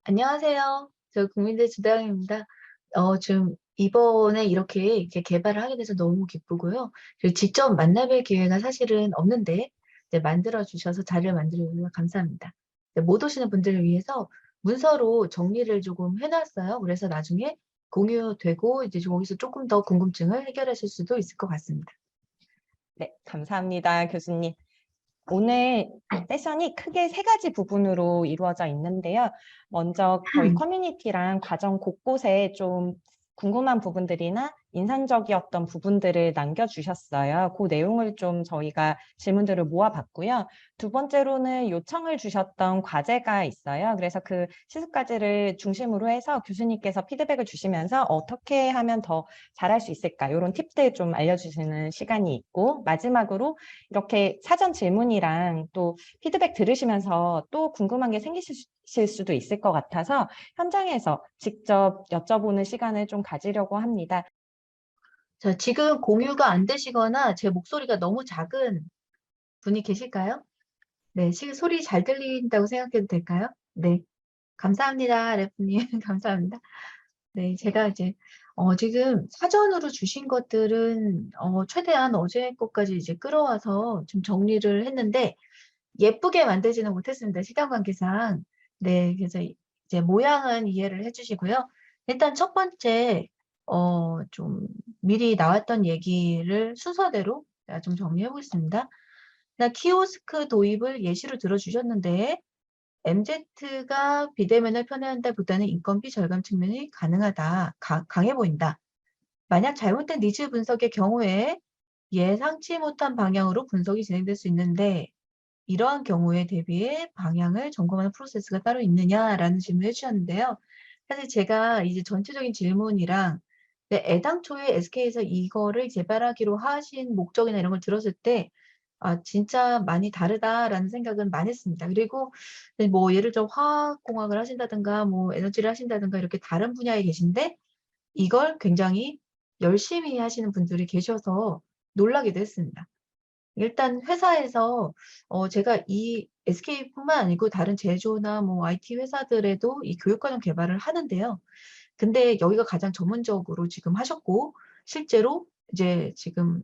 안녕하세요. 저 국민대 주당입니다. 좀 이번에 이렇게 개발을 하게 돼서 너무 기쁘고요. 그리고 직접 만나뵐 기회가 사실은 없는데 이제 만들어 주셔서 자리를 만들어 주셔서 감사합니다. 못 오시는 분들을 위해서 문서로 정리를 조금 해 놨어요. 그래서 나중에 공유되고 이제 거기서 조금 더 궁금증을 해결하실 수도 있을 것 같습니다. 네, 감사합니다, 교수님. 오늘 세션이 크게 세 가지 부분으로 이루어져 있는데요. 먼저 저희 커뮤니티랑 과정 곳곳에 좀 궁금한 부분들이나 인상적이었던 부분들을 남겨주셨어요. 그 내용을 좀 저희가 질문들을 모아봤고요. 두 번째로는 요청을 주셨던 과제가 있어요. 그래서 그 시습과제를 중심으로 해서 교수님께서 피드백을 주시면서 어떻게 하면 더 잘할 수 있을까, 이런 팁들 좀 알려주시는 시간이 있고, 마지막으로 이렇게 사전 질문이랑 또 피드백 들으시면서 또 궁금한 게 생기실 수도 있을 것 같아서 현장에서 직접 여쭤보는 시간을 좀 가지려고 합니다. 자, 지금 공유가 안 되시거나 제 목소리가 너무 작은 분이 계실까요? 네, 소리 잘 들린다고 생각해도 될까요? 네. 감사합니다, 래프님. 감사합니다. 네, 제가 이제 지금 사전으로 주신 것들은 최대한 어제 것까지 이제 끌어와서 좀 정리를 했는데 예쁘게 만들지는 못했습니다, 시간 관계상. 네, 그래서 이제 모양은 이해를 해 주시고요. 일단 첫 번째 좀 미리 나왔던 얘기를 순서대로 제가 좀 정리해 보겠습니다. 키오스크 도입을 예시로 들어 주셨는데 MZ가 비대면을 편애한다보다는 인건비 절감 측면이 가능하다, 강해 보인다. 만약 잘못된 니즈 분석의 경우에 예상치 못한 방향으로 분석이 진행될 수 있는데 이러한 경우에 대비해 방향을 점검하는 프로세스가 따로 있느냐라는 질문을 해주셨는데요. 사실 제가 이제 전체적인 질문이랑 애당초에 SK에서 이거를 개발하기로 하신 목적이나 이런 걸 들었을 때 아, 진짜 많이 다르다라는 생각은 많이 했습니다. 그리고 뭐 예를 들어 화학공학을 하신다든가 뭐 에너지를 하신다든가 이렇게 다른 분야에 계신데 이걸 굉장히 열심히 하시는 분들이 계셔서 놀라기도 했습니다. 일단 회사에서 제가 이 SK뿐만 아니고 다른 제조나 뭐 IT 회사들에도 이 교육과정 개발을 하는데요. 근데 여기가 가장 전문적으로 지금 하셨고 실제로 이제 지금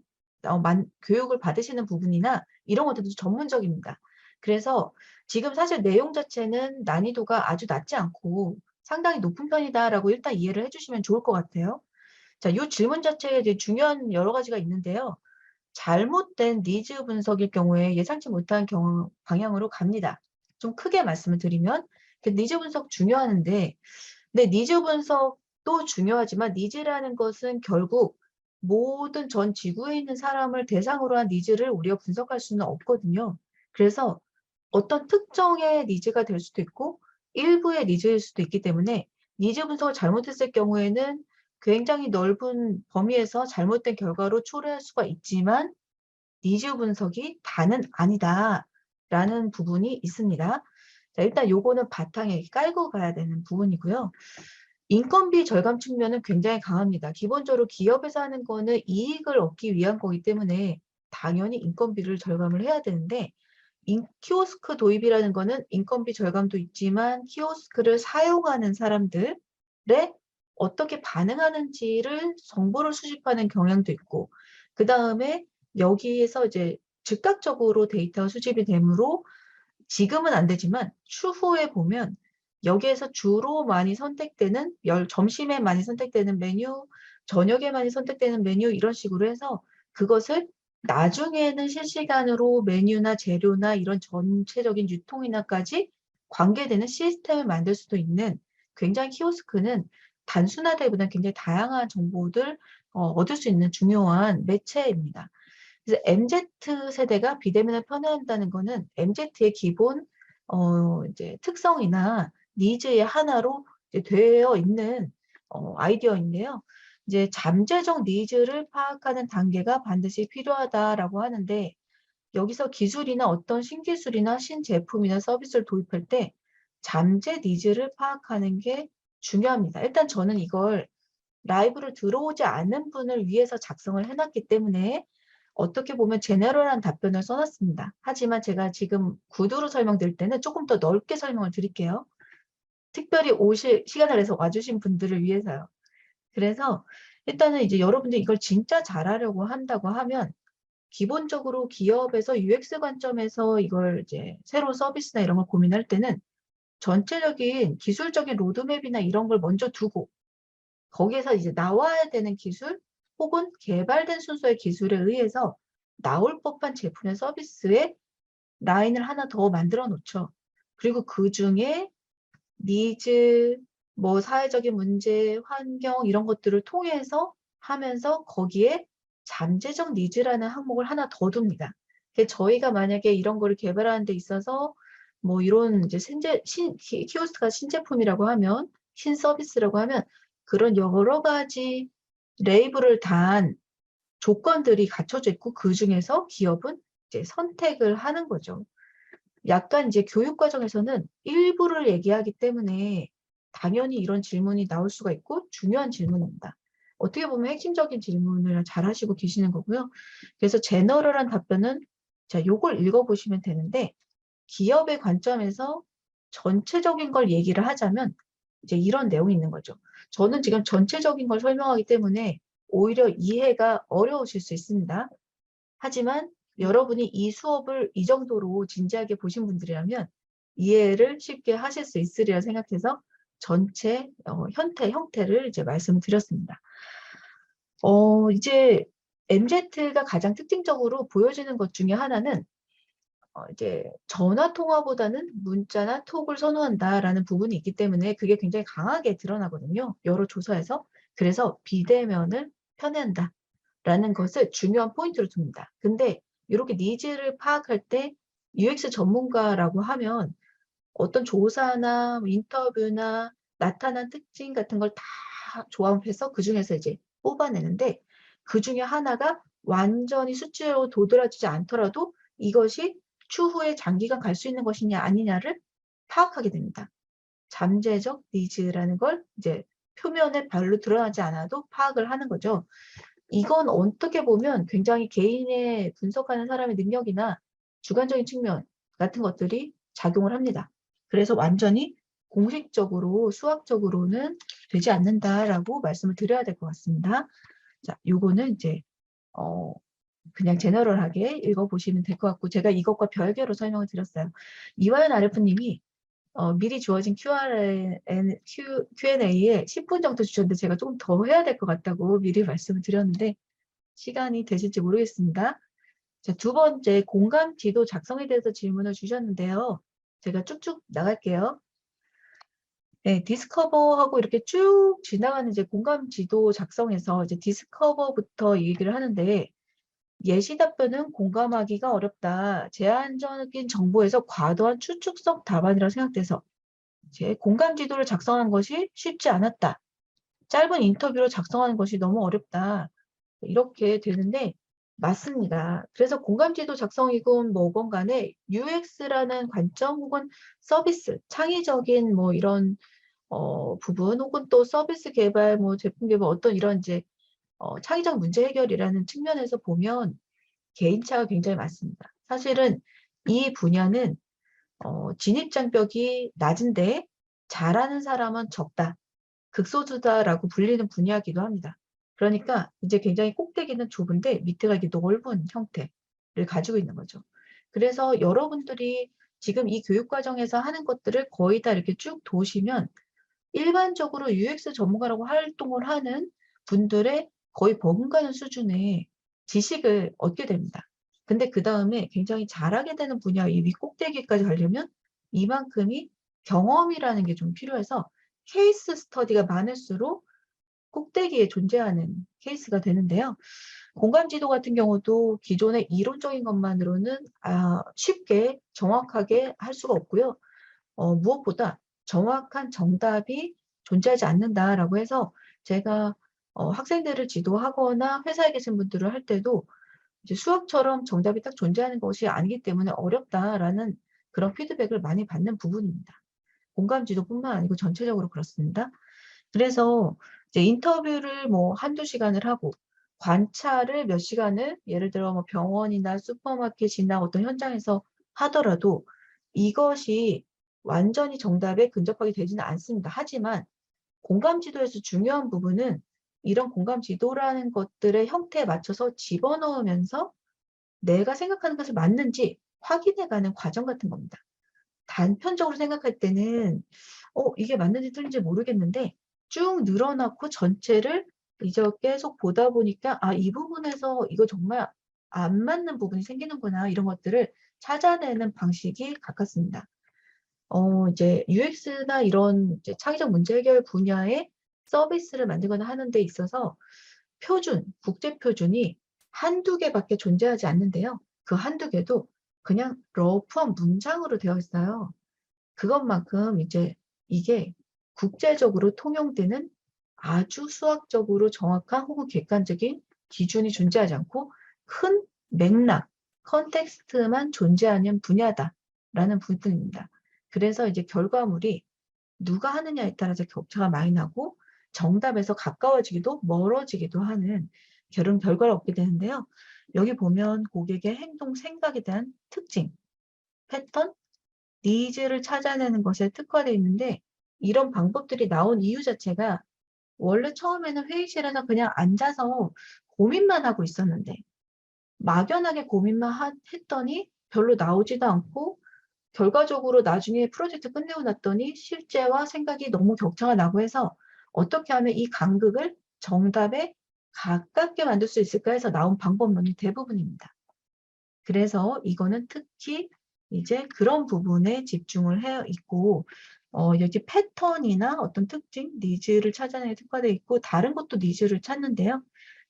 교육을 받으시는 부분이나 이런 것들도 전문적입니다. 그래서 지금 사실 내용 자체는 난이도가 아주 낮지 않고 상당히 높은 편이다라고 일단 이해를 해 주시면 좋을 것 같아요. 자, 요 질문 자체에 이제 중요한 여러 가지가 있는데요. 잘못된 니즈 분석일 경우에 예상치 못한 경우 방향으로 갑니다. 좀 크게 말씀을 드리면 니즈 분석 중요하는데 니즈 분석도 중요하지만 니즈라는 것은 결국 모든 전 지구에 있는 사람을 대상으로 한 니즈를 우리가 분석할 수는 없거든요. 그래서 어떤 특정의 니즈가 될 수도 있고 일부의 니즈일 수도 있기 때문에 니즈 분석을 잘못했을 경우에는 굉장히 넓은 범위에서 잘못된 결과로 초래할 수가 있지만 니즈 분석이 다는 아니다라는 부분이 있습니다. 자, 일단 요거는 바탕에 깔고 가야 되는 부분이고요. 인건비 절감 측면은 굉장히 강합니다. 기본적으로 기업에서 하는 거는 이익을 얻기 위한 거기 때문에 당연히 인건비를 절감을 해야 되는데 키오스크 도입이라는 거는 인건비 절감도 있지만 키오스크를 사용하는 사람들의 어떻게 반응하는지를 정보를 수집하는 경향도 있고 그다음에 여기에서 이제 즉각적으로 데이터가 수집이 되므로 지금은 안 되지만 추후에 보면 여기에서 주로 많이 선택되는 점심에 많이 선택되는 메뉴, 저녁에 많이 선택되는 메뉴 이런 식으로 해서 그것을 나중에는 실시간으로 메뉴나 재료나 이런 전체적인 유통이나까지 관계되는 시스템을 만들 수도 있는 굉장히 키오스크는 단순화되기보다는 굉장히 다양한 정보들 얻을 수 있는 중요한 매체입니다. 그래서 MZ 세대가 비대면을 편애한다는 거는 MZ의 기본 이제 특성이나 니즈의 하나로 이제 되어 있는 아이디어인데요. 이제 잠재적 니즈를 파악하는 단계가 반드시 필요하다라고 하는데 여기서 기술이나 어떤 신기술이나 신제품이나 서비스를 도입할 때 잠재 니즈를 파악하는 게 중요합니다. 일단 저는 이걸 라이브를 들어오지 않는 분을 위해서 작성을 해 놨기 때문에 어떻게 보면 제너럴한 답변을 써 놨습니다. 하지만 제가 지금 구두로 설명드릴 때는 조금 더 넓게 설명을 드릴게요. 특별히 시간을 내서 와주신 분들을 위해서요. 그래서 일단은 이제 여러분들이 이걸 진짜 잘하려고 한다고 하면 기본적으로 기업에서 UX 관점에서 이걸 이제 새로운 서비스나 이런 걸 고민할 때는 전체적인 기술적인 로드맵이나 이런 걸 먼저 두고 거기에서 이제 나와야 되는 기술 혹은 개발된 순서의 기술에 의해서 나올 법한 제품의 서비스에 라인을 하나 더 만들어 놓죠. 그리고 그중에 니즈, 뭐 사회적인 문제, 환경 이런 것들을 통해서 하면서 거기에 잠재적 니즈라는 항목을 하나 더 둡니다. 저희가 만약에 이런 거를 개발하는 데 있어서 뭐 이런 이제 키오스크가 신제품이라고 하면 신서비스라고 하면 그런 여러 가지 레이블을 단 조건들이 갖춰져 있고 그중에서 기업은 이제 선택을 하는 거죠. 약간 이제 교육 과정에서는 일부를 얘기하기 때문에 당연히 이런 질문이 나올 수가 있고 중요한 질문입니다. 어떻게 보면 핵심적인 질문을 잘 하시고 계시는 거고요. 그래서 제너럴한 답변은 자, 요걸 읽어보시면 되는데 기업의 관점에서 전체적인 걸 얘기를 하자면 이제 이런 내용이 있는 거죠. 저는 지금 전체적인 걸 설명하기 때문에 오히려 이해가 어려우실 수 있습니다. 하지만 여러분이 이 수업을 이 정도로 진지하게 보신 분들이라면 이해를 쉽게 하실 수 있으리라 생각해서 전체 형태를 이제 말씀드렸습니다. 이제 MZ가 가장 특징적으로 보여지는 것 중에 하나는 이제 전화 통화보다는 문자나 톡을 선호한다라는 부분이 있기 때문에 그게 굉장히 강하게 드러나거든요. 여러 조사에서. 그래서 비대면을 편애한다라는 것을 중요한 포인트로 둡니다. 근데 이렇게 니즈를 파악할 때 UX 전문가라고 하면 어떤 조사나 인터뷰나 나타난 특징 같은 걸 다 조합해서 그중에서 이제 뽑아내는데 그중에 하나가 완전히 수치로 도드라지지 않더라도 이것이 추후에 장기간 갈 수 있는 것이냐 아니냐를 파악하게 됩니다. 잠재적 니즈라는 걸 이제 표면에 발로 드러나지 않아도 파악을 하는 거죠. 이건 어떻게 보면 굉장히 개인의 분석하는 사람의 능력이나 주관적인 측면 같은 것들이 작용을 합니다. 그래서 완전히 공식적으로 수학적으로는 되지 않는다라고 말씀을 드려야 될 것 같습니다. 자, 요거는 이제 그냥 제너럴하게 읽어보시면 될 것 같고 제가 이것과 별개로 설명을 드렸어요. 이화연 RF님이 미리 주어진 Q&A에 10분 정도 주셨는데 제가 조금 더 해야 될 것 같다고 미리 말씀을 드렸는데 시간이 되실지 모르겠습니다. 자, 두 번째 공감 지도 작성에 대해서 질문을 주셨는데요. 제가 쭉쭉 나갈게요. 네, 디스커버하고 이렇게 쭉 지나가는 이제 공감 지도 작성에서 이제 디스커버부터 얘기를 하는데 예시 답변은 공감하기가 어렵다. 제한적인 정보에서 과도한 추측성 답안이라고 생각돼서 제 공감 지도를 작성한 것이 쉽지 않았다. 짧은 인터뷰로 작성하는 것이 너무 어렵다. 이렇게 되는데 맞습니다. 그래서 공감지도 작성이건 뭐건 간에 UX라는 관점 혹은 서비스, 창의적인 뭐 이런 부분 혹은 또 서비스 개발, 뭐 제품 개발 어떤 이런 이제 창의적 문제 해결이라는 측면에서 보면 개인차가 굉장히 많습니다. 사실은 이 분야는 진입장벽이 낮은데 잘하는 사람은 적다. 극소수다라고 불리는 분야이기도 합니다. 그러니까 이제 굉장히 꼭대기는 좁은데 밑에가 이렇게 넓은 형태를 가지고 있는 거죠. 그래서 여러분들이 지금 이 교육 과정에서 하는 것들을 거의 다 이렇게 쭉 도시면 일반적으로 UX 전문가라고 활동을 하는 분들의 거의 버금가는 수준의 지식을 얻게 됩니다. 근데 그 다음에 굉장히 잘하게 되는 분야 이 윗꼭대기까지 가려면 이만큼이 경험이라는 게 좀 필요해서 케이스 스터디가 많을수록 꼭대기에 존재하는 케이스가 되는데요. 공간 지도 같은 경우도 기존의 이론적인 것만으로는 쉽게 정확하게 할 수가 없고요. 무엇보다 정확한 정답이 존재하지 않는다라고 해서 제가 학생들을 지도하거나 회사에 계신 분들을 할 때도 이제 수학처럼 정답이 딱 존재하는 것이 아니기 때문에 어렵다라는 그런 피드백을 많이 받는 부분입니다. 공감 지도뿐만 아니고 전체적으로 그렇습니다. 그래서 이제 인터뷰를 뭐 한두 시간을 하고 관찰을 몇 시간을 예를 들어 뭐 병원이나 슈퍼마켓이나 어떤 현장에서 하더라도 이것이 완전히 정답에 근접하게 되지는 않습니다. 하지만 공감 지도에서 중요한 부분은 이런 공감 지도라는 것들의 형태에 맞춰서 집어넣으면서 내가 생각하는 것이 맞는지 확인해가는 과정 같은 겁니다. 단편적으로 생각할 때는 이게 맞는지 틀린지 모르겠는데 쭉 늘어놓고 전체를 이제 계속 보다 보니까 이 부분에서 이거 정말 안 맞는 부분이 생기는구나 이런 것들을 찾아내는 방식이 가깝습니다. 이제 UX나 이런 이제 창의적 문제 해결 분야의 서비스를 만들거나 하는 데 있어서 국제 표준이 한두 개밖에 존재하지 않는데요. 그 한두 개도 그냥 러프한 문장으로 되어 있어요. 그것만큼 이제 이게 국제적으로 통용되는 아주 수학적으로 정확한 혹은 객관적인 기준이 존재하지 않고 큰 맥락, 컨텍스트만 존재하는 분야다라는 부분입니다. 그래서 이제 결과물이 누가 하느냐에 따라서 격차가 많이 나고 정답에서 가까워지기도 멀어지기도 하는 그런 결과를 얻게 되는데요. 여기 보면 고객의 행동, 생각에 대한 특징, 패턴, 니즈를 찾아내는 것에 특화되어 있는데 이런 방법들이 나온 이유 자체가 원래 처음에는 회의실에서 그냥 앉아서 고민만 하고 있었는데 막연하게 고민만 했더니 별로 나오지도 않고 결과적으로 나중에 프로젝트 끝내고 났더니 실제와 생각이 너무 격차가 나고 해서 어떻게 하면 이 간극을 정답에 가깝게 만들 수 있을까 해서 나온 방법론이 대부분입니다. 그래서 이거는 특히 이제 그런 부분에 집중을 해 있고 여기 패턴이나 어떤 특징, 니즈를 찾아내는 특화되어 있고 다른 것도 니즈를 찾는데요.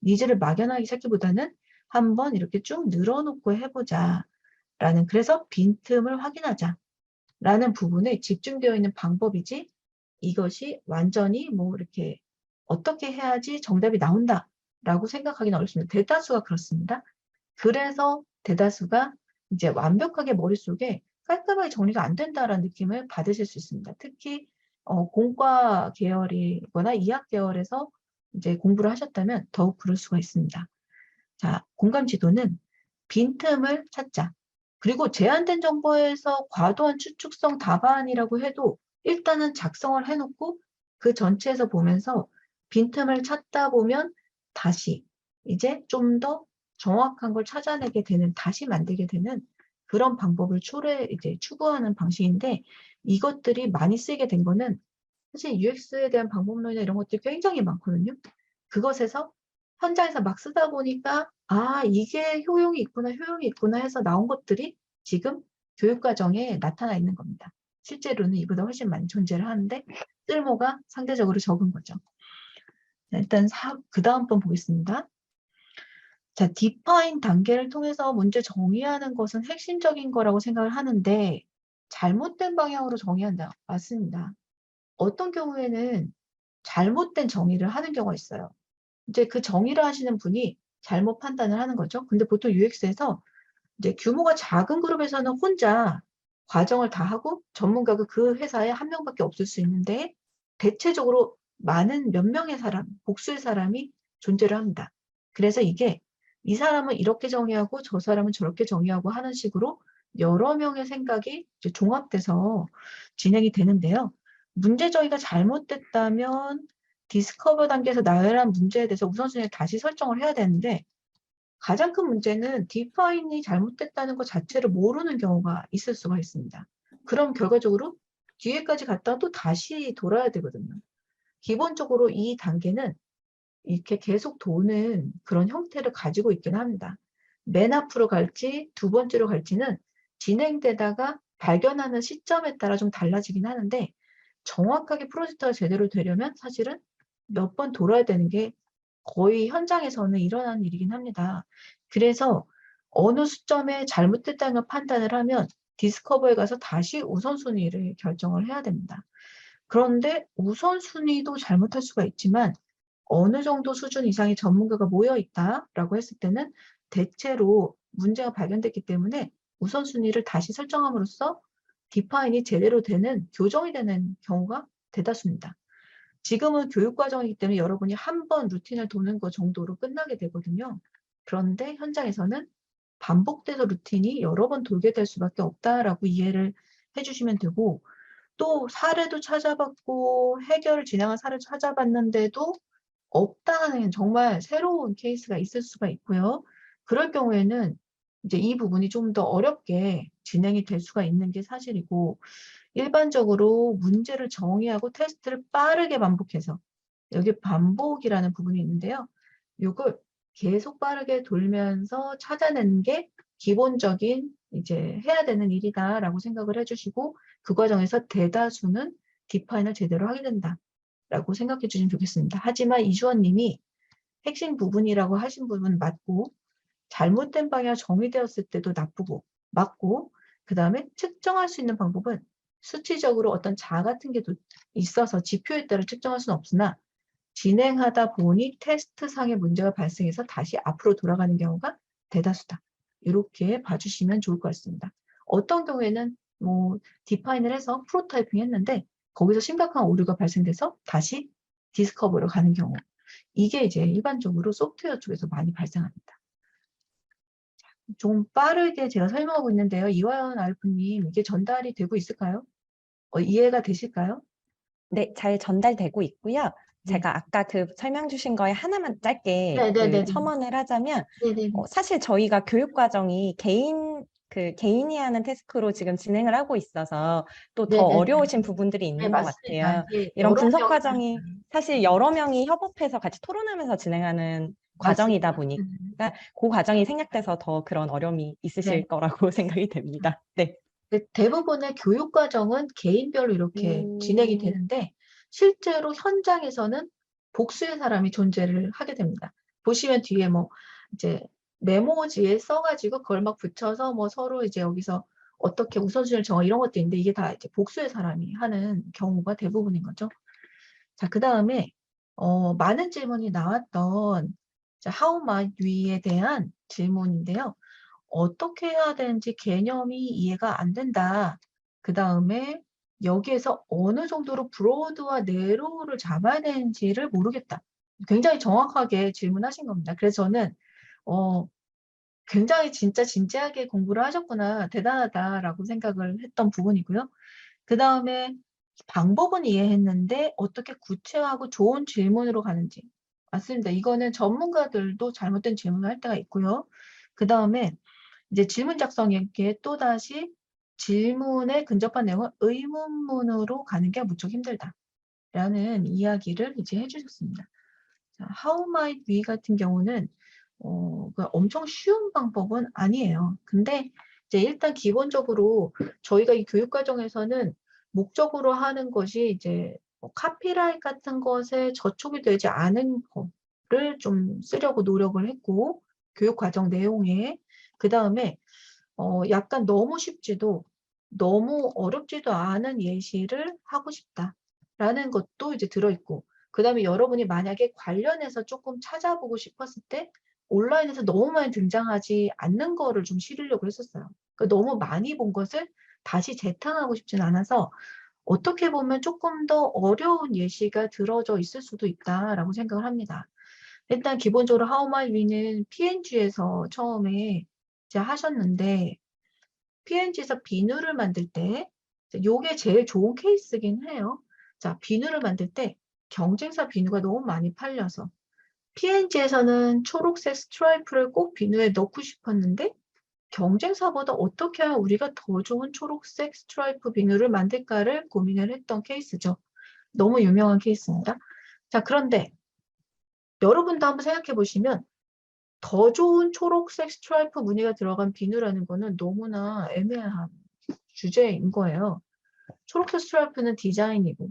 니즈를 막연하게 찾기보다는 한번 이렇게 쭉 늘어놓고 해보자라는 그래서 빈틈을 확인하자라는 부분에 집중되어 있는 방법이지 이것이 완전히 뭐 이렇게 어떻게 해야지 정답이 나온다라고 생각하기는 어렵습니다. 대다수가 그렇습니다. 그래서 대다수가 이제 완벽하게 머릿속에 깔끔하게 정리가 안 된다라는 느낌을 받으실 수 있습니다. 특히 공과 계열이거나 이학 계열에서 이제 공부를 하셨다면 더욱 그럴 수가 있습니다. 자, 공감 지도는 빈틈을 찾자. 그리고 제한된 정보에서 과도한 추측성 답안이라고 해도 일단은 작성을 해놓고 그 전체에서 보면서 빈틈을 찾다 보면 다시 이제 좀 더 정확한 걸 찾아내게 되는, 다시 만들게 되는 그런 방법을 이제 추구하는 방식인데 이것들이 많이 쓰이게 된 거는 사실 UX에 대한 방법론이나 이런 것들이 굉장히 많거든요. 그것에서 현장에서 막 쓰다 보니까 이게 효용이 있구나 해서 나온 것들이 지금 교육과정에 나타나 있는 겁니다. 실제로는 이보다 훨씬 많이 존재를 하는데 쓸모가 상대적으로 적은 거죠. 일단 그 다음 번 보겠습니다. 자, define 단계를 통해서 문제 정의하는 것은 핵심적인 거라고 생각을 하는데 잘못된 방향으로 정의한다. 맞습니다. 어떤 경우에는 잘못된 정의를 하는 경우가 있어요. 이제 그 정의를 하시는 분이 잘못 판단을 하는 거죠. 근데 보통 UX에서 이제 규모가 작은 그룹에서는 혼자 과정을 다 하고 전문가가 그 회사에 한 명밖에 없을 수 있는데 대체적으로 많은 몇 명의 사람, 복수의 사람이 존재를 합니다. 그래서 이게 이 사람은 이렇게 정의하고 저 사람은 저렇게 정의하고 하는 식으로 여러 명의 생각이 이제 종합돼서 진행이 되는데요. 문제 정의가 잘못됐다면 디스커버 단계에서 나열한 문제에 대해서 우선순위를 다시 설정을 해야 되는데 가장 큰 문제는 디파인이 잘못됐다는 것 자체를 모르는 경우가 있을 수가 있습니다. 그럼 결과적으로 뒤에까지 갔다가 또 다시 돌아야 되거든요. 기본적으로 이 단계는 이렇게 계속 도는 그런 형태를 가지고 있긴 합니다. 맨 앞으로 갈지 두 번째로 갈지는 진행되다가 발견하는 시점에 따라 좀 달라지긴 하는데 정확하게 프로젝트가 제대로 되려면 사실은 몇 번 돌아야 되는 게 거의 현장에서는 일어나는 일이긴 합니다. 그래서 어느 시점에 잘못됐다는 걸 판단을 하면 디스커버에 가서 다시 우선순위를 결정을 해야 됩니다. 그런데 우선순위도 잘못할 수가 있지만 어느 정도 수준 이상의 전문가가 모여 있다라고 했을 때는 대체로 문제가 발견됐기 때문에 우선순위를 다시 설정함으로써 디파인이 제대로 되는, 교정이 되는 경우가 대다수입니다. 지금은 교육과정이기 때문에 여러분이 한 번 루틴을 도는 것 정도로 끝나게 되거든요. 그런데 현장에서는 반복돼서 루틴이 여러 번 돌게 될 수밖에 없다라고 이해를 해주시면 되고 또 사례도 찾아봤고 해결을 진행한 사례도 찾아봤는데도 없다는 정말 새로운 케이스가 있을 수가 있고요. 그럴 경우에는 이제 이 부분이 좀 더 어렵게 진행이 될 수가 있는 게 사실이고, 일반적으로 문제를 정의하고 테스트를 빠르게 반복해서, 여기 반복이라는 부분이 있는데요. 요걸 계속 빠르게 돌면서 찾아내는 게 기본적인 이제 해야 되는 일이다라고 생각을 해주시고, 그 과정에서 대다수는 디파인을 제대로 하게 된다라고 생각해 주시면 좋겠습니다. 하지만 이주원님이 핵심 부분이라고 하신 부분 맞고, 잘못된 방향 정의되었을 때도 나쁘고 맞고, 그 다음에 측정할 수 있는 방법은 수치적으로 어떤 자 같은 게 있어서 지표에 따라 측정할 수는 없으나, 진행하다 보니 테스트상의 문제가 발생해서 다시 앞으로 돌아가는 경우가 대다수다. 이렇게 봐주시면 좋을 것 같습니다. 어떤 경우에는 뭐 디파인을 해서 프로타이핑 했는데 거기서 심각한 오류가 발생돼서 다시 디스커버로 가는 경우, 이게 이제 일반적으로 소프트웨어 쪽에서 많이 발생합니다. 좀 빠르게 제가 설명하고 있는데요. 이화연 알프님, 이게 전달이 되고 있을까요? 이해가 되실까요? 네, 잘 전달되고 있고요. 네. 제가 아까 그 설명 주신 거에 하나만 짧게 네네네네. 첨언을 하자면, 네네네. 사실 저희가 교육 과정이 개인이 하는 태스크로 지금 진행을 하고 있어서 또 더 네네네. 어려우신 부분들이 네, 있는 것 맞습니다. 같아요. 이게 이런 여러 분석 명이 과정이 사실 여러 명이 협업해서 같이 토론하면서 진행하는 과정이다 맞습니다. 보니까 그 과정이 생략돼서 더 그런 어려움이 네. 있으실 거라고 생각이 됩니다. 네. 대부분의 교육 과정은 개인별로 이렇게 진행이 되는데, 실제로 현장에서는 복수의 사람이 존재를 하게 됩니다. 보시면 뒤에 뭐 이제 메모지에 써가지고 그걸 막 붙여서 뭐 서로 이제 여기서 어떻게 우선순위를 정하 이런 것도 있는데, 이게 다 이제 복수의 사람이 하는 경우가 대부분인 거죠. 자, 그 다음에 많은 질문이 나왔던 How might we에 대한 질문인데요. 어떻게 해야 되는지 개념이 이해가 안 된다. 그 다음에 여기에서 어느 정도로 브로드와 내로우를 잡아야 되는지를 모르겠다. 굉장히 정확하게 질문하신 겁니다. 그래서 저는 굉장히 진짜 진지하게 공부를 하셨구나, 대단하다라고 생각을 했던 부분이고요. 그 다음에 방법은 이해했는데 어떻게 구체화하고 좋은 질문으로 가는지. 맞습니다. 이거는 전문가들도 잘못된 질문을 할 때가 있고요. 그 다음에 이제 질문 작성에게 또다시 질문에 근접한 내용을 의문문으로 가는 게 무척 힘들다라는 이야기를 이제 해주셨습니다. 자, How might we 같은 경우는 엄청 쉬운 방법은 아니에요. 근데 이제 일단 기본적으로 저희가 이 교육 과정에서는 목적으로 하는 것이 이제 카피라이트 같은 것에 저촉이 되지 않은 거를 좀 쓰려고 노력을 했고, 교육 과정 내용에 그 다음에 약간 너무 쉽지도 너무 어렵지도 않은 예시를 하고 싶다라는 것도 이제 들어있고, 그 다음에 여러분이 만약에 관련해서 조금 찾아보고 싶었을 때 온라인에서 너무 많이 등장하지 않는 거를 좀 실으려고 했었어요. 그러니까 너무 많이 본 것을 다시 재탕하고 싶진 않아서 어떻게 보면 조금 더 어려운 예시가 들어져 있을 수도 있다라고 생각을 합니다. 일단 기본적으로 How might we는 P&G에서 처음에 이제 하셨는데, P&G에서 비누를 만들 때 요게 제일 좋은 케이스긴 해요. 자, 비누를 만들 때 경쟁사 비누가 너무 많이 팔려서 P&G에서는 초록색 스트라이프를 꼭 비누에 넣고 싶었는데, 경쟁사보다 어떻게 하면 우리가 더 좋은 초록색 스트라이프 비누를 만들까를 고민을 했던 케이스죠. 너무 유명한 케이스입니다. 자, 그런데 여러분도 한번 생각해 보시면 더 좋은 초록색 스트라이프 무늬가 들어간 비누라는 거는 너무나 애매한 주제인 거예요. 초록색 스트라이프는 디자인이고,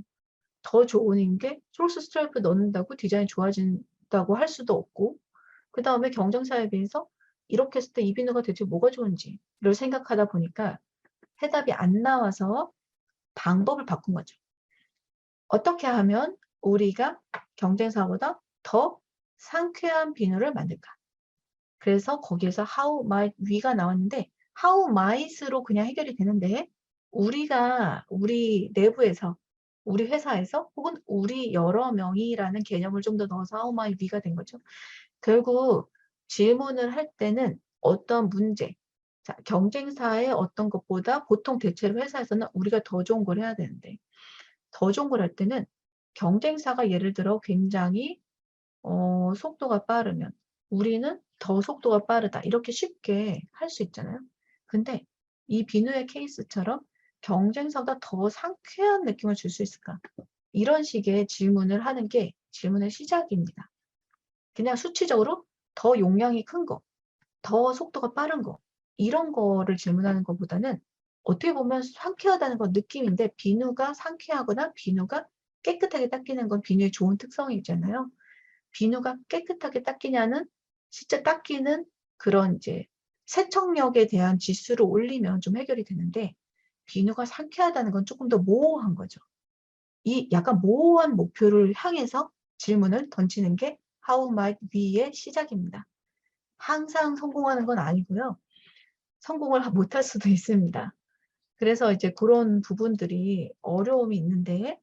더 좋은 게 초록색 스트라이프 넣는다고 디자인이 좋아진다고 할 수도 없고, 그 다음에 경쟁사에 비해서 이렇게 했을 때 이 비누가 대체 뭐가 좋은지를 생각하다 보니까 해답이 안 나와서 방법을 바꾼 거죠. 어떻게 하면 우리가 경쟁사보다 더 상쾌한 비누를 만들까? 그래서 거기에서 How might we가 나왔는데, How might으로 그냥 해결이 되는데, 우리 내부에서, 우리 회사에서 혹은 우리 여러 명이라는 개념을 좀 더 넣어서 How might we가 된 거죠. 결국 질문을 할 때는 어떤 문제, 자, 경쟁사의 어떤 것보다 보통 대체로 회사에서는 우리가 더 좋은 걸 해야 되는데 더 좋은 걸 할 때는 경쟁사가 예를 들어 굉장히 속도가 빠르면 우리는 더 속도가 빠르다. 이렇게 쉽게 할 수 있잖아요. 근데 이 비누의 케이스처럼 경쟁사보다 더 상쾌한 느낌을 줄 수 있을까? 이런 식의 질문을 하는 게 질문의 시작입니다. 그냥 수치적으로 더 용량이 큰 거, 더 속도가 빠른 거, 이런 거를 질문하는 것보다는 어떻게 보면 상쾌하다는 건 느낌인데 비누가 상쾌하거나 비누가 깨끗하게 닦이는 건 비누의 좋은 특성이 있잖아요. 비누가 깨끗하게 닦이냐는 진짜 닦이는 그런 이제 세척력에 대한 지수를 올리면 좀 해결이 되는데 비누가 상쾌하다는 건 조금 더 모호한 거죠. 이 약간 모호한 목표를 향해서 질문을 던지는 게 How might we의 시작입니다. 항상 성공하는 건 아니고요. 성공을 못할 수도 있습니다. 그래서 이제 그런 부분들이 어려움이 있는데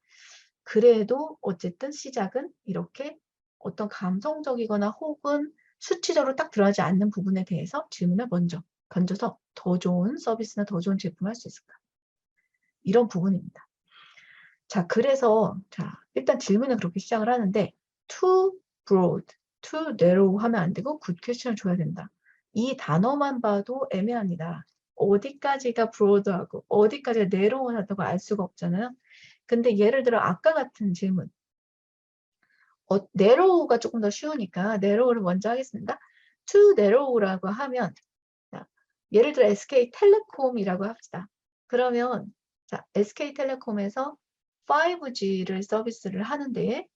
그래도 어쨌든 시작은 이렇게 어떤 감성적이거나 혹은 수치적으로 딱 들어가지 않는 부분에 대해서 질문을 먼저 던져서 더 좋은 서비스나 더 좋은 제품을 할 수 있을까? 이런 부분입니다. 자, 그래서 자, 일단 질문은 그렇게 시작을 하는데 too broad, too narrow 하면 안 되고 good question을 줘야 된다. 이 단어만 봐도 애매합니다. 어디까지가 broad하고 어디까지가 narrow하다고 알 수가 없잖아요. 근데 예를 들어 아까 같은 질문 narrow가 조금 더 쉬우니까 narrow를 먼저 하겠습니다. too narrow라고 하면 자, 예를 들어 SK텔레콤이라고 합시다. 그러면 자, SK텔레콤에서 5G를 서비스를 하는데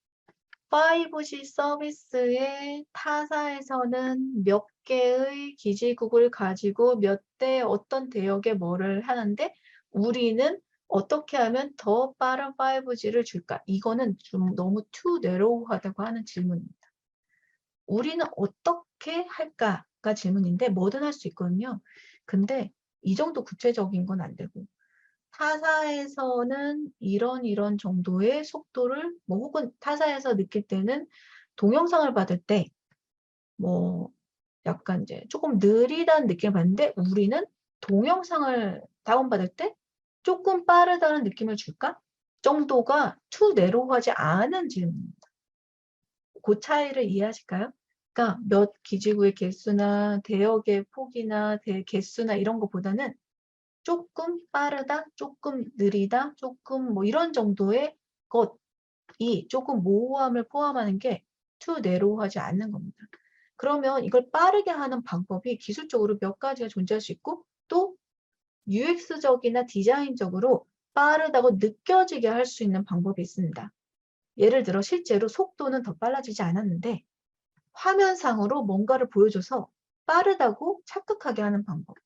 5G 서비스의 타사에서는 몇 개의 기지국을 가지고 몇 대 어떤 대역에 뭐를 하는데 우리는 어떻게 하면 더 빠른 5G를 줄까? 이거는 좀 너무 too narrow하다고 하는 질문입니다. 우리는 어떻게 할까가 질문인데 뭐든 할 수 있거든요. 근데 이 정도 구체적인 건 안 되고 타사에서는 이런 정도의 속도를 뭐 혹은 타사에서 느낄 때는 동영상을 받을 때 뭐 약간 이제 조금 느리다는 느낌을 받는데 우리는 동영상을 다운받을 때 조금 빠르다는 느낌을 줄까? 정도가 too narrow하지 않은 질문입니다. 그 차이를 이해하실까요? 그러니까 몇 기지국의 개수나 대역의 폭이나 개수나 이런 것보다는 조금 빠르다, 조금 느리다, 조금 뭐 이런 정도의 것이 조금 모호함을 포함하는 게 too narrow하지 않는 겁니다. 그러면 이걸 빠르게 하는 방법이 기술적으로 몇 가지가 존재할 수 있고 또 UX적이나 디자인적으로 빠르다고 느껴지게 할 수 있는 방법이 있습니다. 예를 들어 실제로 속도는 더 빨라지지 않았는데 화면상으로 뭔가를 보여줘서 빠르다고 착각하게 하는 방법.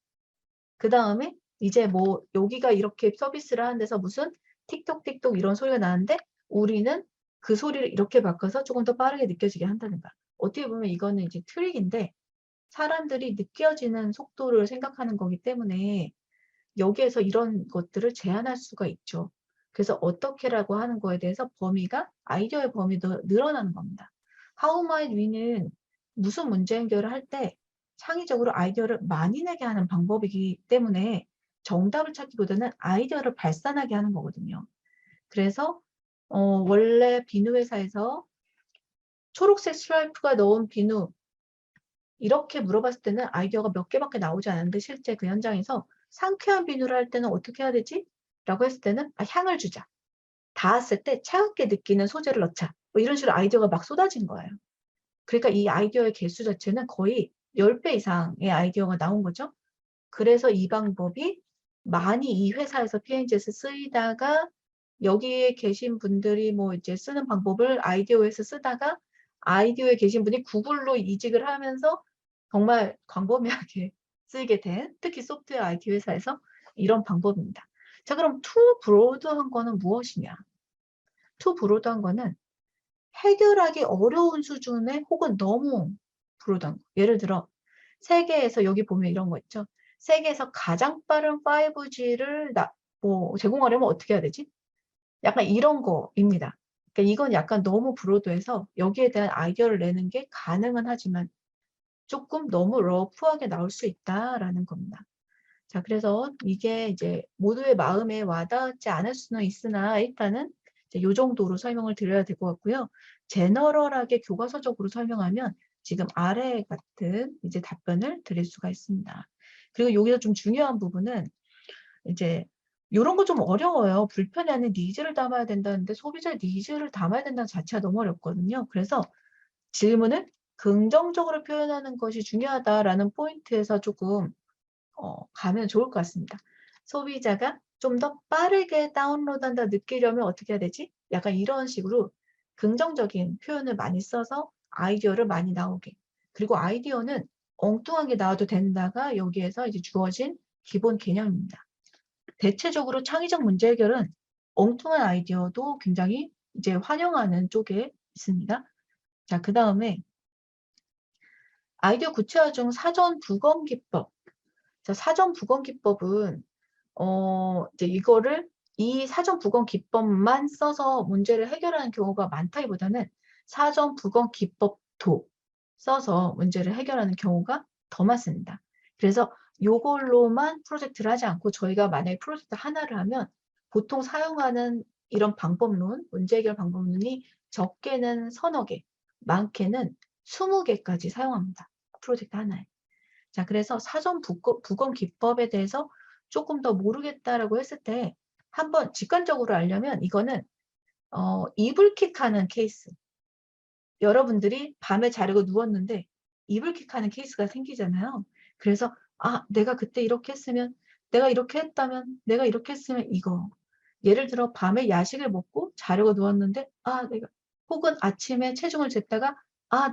그 다음에 이제 뭐 여기가 이렇게 서비스를 하는 데서 무슨 틱톡틱톡 이런 소리가 나는데 우리는 그 소리를 이렇게 바꿔서 조금 더 빠르게 느껴지게 한다든가. 어떻게 보면 이거는 이제 트릭인데 사람들이 느껴지는 속도를 생각하는 거기 때문에 여기에서 이런 것들을 제한할 수가 있죠. 그래서 어떻게라고 하는 거에 대해서 범위가 아이디어의 범위도 늘어나는 겁니다. How might we는 무슨 문제 해결을 할 때 창의적으로 아이디어를 많이 내게 하는 방법이기 때문에 정답을 찾기보다는 아이디어를 발산하게 하는 거거든요. 그래서 원래 비누 회사에서 초록색 스트라이프가 넣은 비누 이렇게 물어봤을 때는 아이디어가 몇 개밖에 나오지 않았는데 실제 그 현장에서 상쾌한 비누를 할 때는 어떻게 해야 되지? 라고 했을 때는 향을 주자. 닿았을 때 차갑게 느끼는 소재를 넣자. 뭐 이런 식으로 아이디어가 막 쏟아진 거예요. 그러니까 이 아이디어의 개수 자체는 거의 10배 이상의 아이디어가 나온 거죠. 그래서 이 방법이 많이 이 회사에서 P&G에서 쓰이다가 여기에 계신 분들이 뭐 이제 쓰는 방법을 아이디어에서 쓰다가 아이디어에 계신 분이 구글로 이직을 하면서 정말 광범위하게 쓰이게 된 특히 소프트웨어 IT 회사에서 이런 방법입니다. 자, 그럼 too broad한 거는 무엇이냐? too broad한 거는 해결하기 어려운 수준의 혹은 너무 broad한 거. 예를 들어 세계에서 여기 보면 이런 거 있죠. 세계에서 가장 빠른 5G를 뭐 제공하려면 어떻게 해야 되지? 약간 이런 거입니다. 그러니까 이건 약간 너무 브로드해서 여기에 대한 아이디어를 내는 게 가능은 하지만 조금 너무 러프하게 나올 수 있다라는 겁니다. 자, 그래서 이게 이제 모두의 마음에 와닿지 않을 수는 있으나 일단은 이제 요 정도로 설명을 드려야 될 것 같고요. 제너럴하게 교과서적으로 설명하면 지금 아래 같은 이제 답변을 드릴 수가 있습니다. 그리고 여기서 좀 중요한 부분은 이제 요런 거 좀 어려워요. 불편해하는 니즈를 담아야 된다는데 소비자의 니즈를 담아야 된다는 자체가 너무 어렵거든요. 그래서 질문을 긍정적으로 표현하는 것이 중요하다라는 포인트에서 조금 가면 좋을 것 같습니다. 소비자가 좀 더 빠르게 다운로드한다 느끼려면 어떻게 해야 되지? 약간 이런 식으로 긍정적인 표현을 많이 써서 아이디어를 많이 나오게. 그리고 아이디어는 엉뚱하게 나와도 된다가 여기에서 이제 주어진 기본 개념입니다. 대체적으로 창의적 문제 해결은 엉뚱한 아이디어도 굉장히 이제 환영하는 쪽에 있습니다. 자, 그 다음에 아이디어 구체화 중 사전 부검 기법. 자, 사전 부검 기법은 이제 이거를 이 사전 부검 기법만 써서 문제를 해결하는 경우가 많다기보다는 사전 부검 기법도 써서 문제를 해결하는 경우가 더 많습니다. 그래서 요걸로만 프로젝트를 하지 않고 저희가 만약에 프로젝트 하나를 하면 보통 사용하는 이런 방법론, 문제 해결 방법론이 적게는 서너 개, 많게는 20개까지 사용합니다. 프로젝트 하나에. 자, 그래서 사전 부검 기법에 대해서 조금 더 모르겠다라고 했을 때 한번 직관적으로 알려면 이거는 이불킥하는 케이스. 여러분들이 밤에 자려고 누웠는데 이불킥하는 케이스가 생기잖아요. 그래서 내가 그때 이렇게 했으면, 내가 이렇게 했다면, 내가 이렇게 했으면 이거. 예를 들어 밤에 야식을 먹고 자려고 누웠는데 내가 혹은 아침에 체중을 쟀다가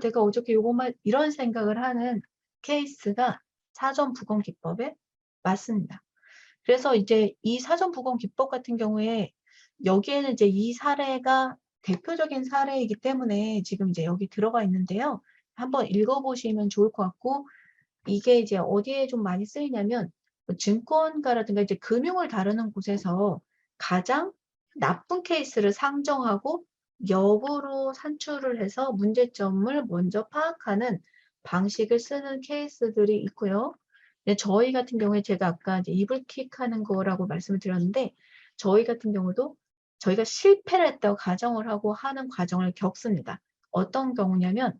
내가 어저께 요것만 이런 생각을 하는 케이스가 사전 부검 기법에 맞습니다. 그래서 이제 이 사전 부검 기법 같은 경우에 여기에는 이제 이 사례가 대표적인 사례이기 때문에 지금 이제 여기 들어가 있는데요. 한번 읽어보시면 좋을 것 같고 이게 이제 어디에 좀 많이 쓰이냐면 뭐 증권가라든가 이제 금융을 다루는 곳에서 가장 나쁜 케이스를 상정하고 역으로 산출을 해서 문제점을 먼저 파악하는 방식을 쓰는 케이스들이 있고요. 근데 저희 같은 경우에 제가 아까 이제 이불킥하는 거라고 말씀을 드렸는데 저희 같은 경우도 저희가 실패를 했다고 가정을 하고 하는 과정을 겪습니다. 어떤 경우냐면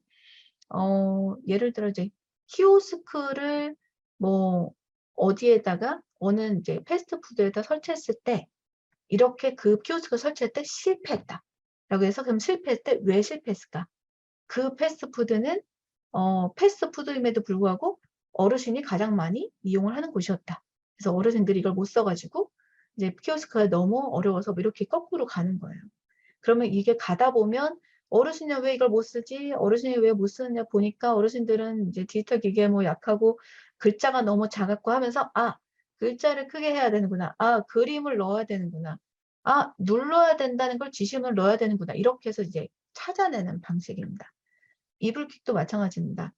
예를 들어 이제 키오스크를 뭐 어디에다가 어느 이제 패스트푸드에다 설치했을 때 이렇게 그 키오스크 설치할 때 실패했다. 라고 해서 그럼 실패했을 때 왜 실패했을까? 그 패스트푸드는 패스트푸드임에도 불구하고 어르신이 가장 많이 이용을 하는 곳이었다. 그래서 어르신들이 이걸 못 써 가지고 이제 키오스크가 너무 어려워서 뭐 이렇게 거꾸로 가는 거예요. 그러면 이게 가다 보면 어르신이 왜 이걸 못 쓰지? 어르신이 왜 못 쓰느냐 보니까 어르신들은 이제 디지털 기기에 뭐 약하고 글자가 너무 작았고 하면서 글자를 크게 해야 되는구나. 그림을 넣어야 되는구나. 눌러야 된다는 걸 지시문을 넣어야 되는구나. 이렇게 해서 이제 찾아내는 방식입니다. 이불킥도 마찬가지입니다.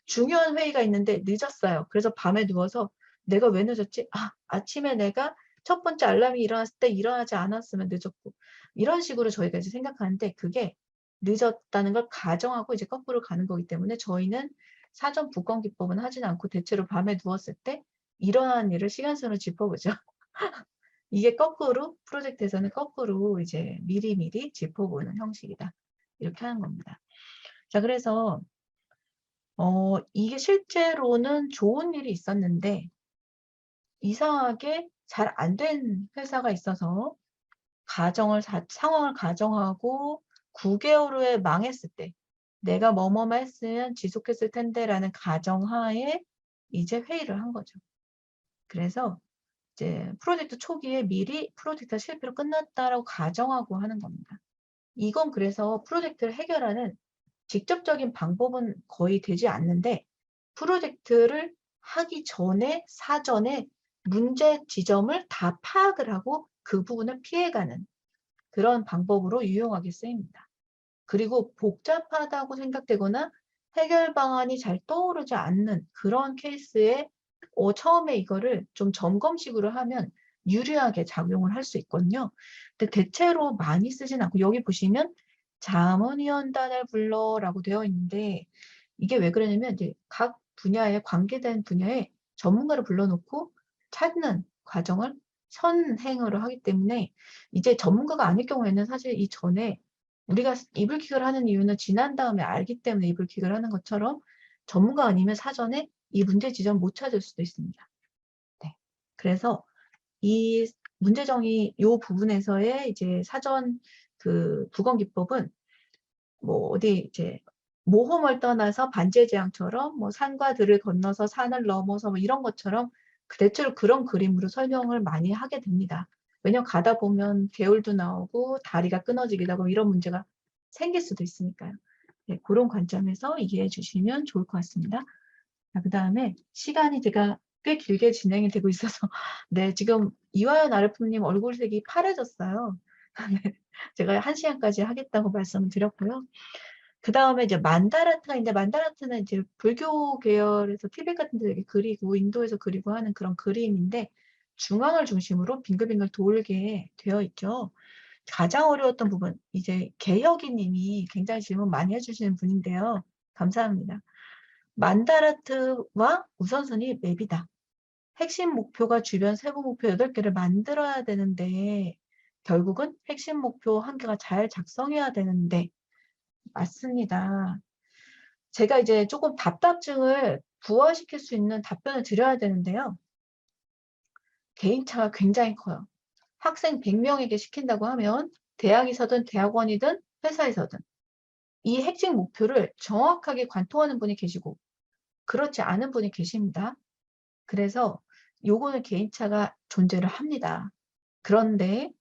중요한 회의가 있는데 늦었어요. 그래서 밤에 누워서 내가 왜 늦었지? 아침에 내가 첫 번째 알람이 일어났을 때 일어나지 않았으면 늦었고 이런 식으로 저희가 이제 생각하는데 그게 늦었다는 걸 가정하고 이제 거꾸로 가는 거기 때문에 저희는 사전 부검 기법은 하진 않고 대체로 밤에 누웠을 때 일어난 일을 시간순으로 짚어보죠. 이게 거꾸로 프로젝트에서는 거꾸로 이제 미리미리 짚어보는 형식이다. 이렇게 하는 겁니다. 자, 그래서 이게 실제로는 좋은 일이 있었는데 이상하게 잘 안 된 회사가 있어서 상황을 가정하고 9개월 후에 망했을 때 '내가 뭐뭐만 했으면 지속했을 텐데.'라는 가정하에 이제 회의를 한 거죠. 그래서 이제 프로젝트 초기에 미리 '프로젝트가 실패로 끝났다.'라고 가정하고 하는 겁니다. 이건 그래서 프로젝트를 해결하는 직접적인 방법은 거의 되지 않는데 프로젝트를 하기 전에 사전에 문제 지점을 다 파악을 하고 그 부분을 피해가는 그런 방법으로 유용하게 쓰입니다. 그리고 복잡하다고 생각되거나 해결 방안이 잘 떠오르지 않는 그런 케이스에 처음에 이거를 좀 점검식으로 하면 유리하게 작용을 할 수 있거든요. 근데 대체로 많이 쓰진 않고 여기 보시면 자문위원단을 불러라고 되어 있는데 이게 왜 그러냐면 이제 각 분야에 관계된 분야에 전문가를 불러놓고 찾는 과정을 선행으로 하기 때문에 이제 전문가가 아닐 경우에는 사실 이전에 우리가 이불킥을 하는 이유는 지난 다음에 알기 때문에 이불킥을 하는 것처럼 전문가 아니면 사전에 이 문제 지점 못 찾을 수도 있습니다. 네. 그래서 이 문제정의 요 부분에서의 이제 사전 그 부검 기법은 뭐 어디 이제 모험을 떠나서 반지의 제왕처럼 뭐 산과 들을 건너서 산을 넘어서 뭐 이런 것처럼 대체로 그런 그림으로 설명을 많이 하게 됩니다. 왜냐면 가다 보면 개울도 나오고 다리가 끊어지기도 하고 이런 문제가 생길 수도 있으니까요. 네, 그런 관점에서 이해해 주시면 좋을 것 같습니다. 자, 그다음에 시간이 제가 꽤 길게 진행이 되고 있어서 네, 지금 이화연 아르프님 얼굴색이 파래졌어요. 네, 제가 1시간까지 하겠다고 말씀을 드렸고요. 그다음에 이제 만다라트가 있는데 만다라트는 이제 불교 계열에서 티베트 같은 데 되게 그리고 인도에서 그리고 하는 그런 그림인데 중앙을 중심으로 빙글빙글 돌게 되어 있죠. 가장 어려웠던 부분 이제 개혁이 님이 굉장히 질문 많이 해주시는 분인데요. 감사합니다. 만다라트와 우선순위 맵이다. 핵심 목표가 주변 세부 목표 8개를 만들어야 되는데 결국은 핵심 목표 1개가 잘 작성해야 되는데 맞습니다. 제가 이제 조금 답답증을 부활시킬 수 있는 답변을 드려야 되는데요. 개인차가 굉장히 커요. 학생 100명에게 시킨다고 하면 대학이서든 대학원이든 회사에서든 이 핵심 목표를 정확하게 관통하는 분이 계시고 그렇지 않은 분이 계십니다. 그래서 요거는 개인차가 존재를 합니다. 그런데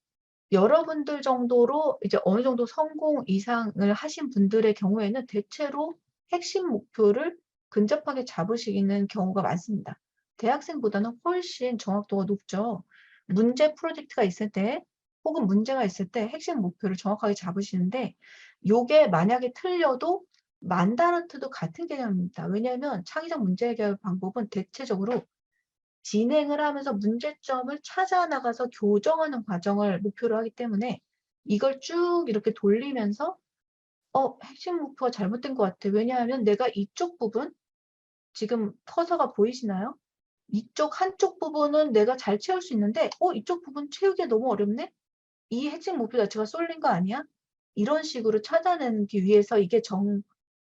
여러분들 정도로 이제 어느 정도 성공 이상을 하신 분들의 경우에는 대체로 핵심 목표를 근접하게 잡으시는 경우가 많습니다. 대학생보다는 훨씬 정확도가 높죠. 문제 프로젝트가 있을 때 혹은 문제가 있을 때 핵심 목표를 정확하게 잡으시는데 요게 만약에 틀려도 만다르트도 같은 개념입니다. 왜냐하면 창의적 문제 해결 방법은 대체적으로 진행을 하면서 문제점을 찾아 나가서 교정하는 과정을 목표로 하기 때문에 이걸 쭉 이렇게 돌리면서 핵심 목표가 잘못된 것 같아. 왜냐하면 내가 이쪽 부분 지금 커서가 보이시나요? 이쪽 한쪽 부분은 내가 잘 채울 수 있는데 이쪽 부분 채우기 너무 어렵네? 이 핵심 목표 자체가 쏠린 거 아니야? 이런 식으로 찾아내기 위해서 이게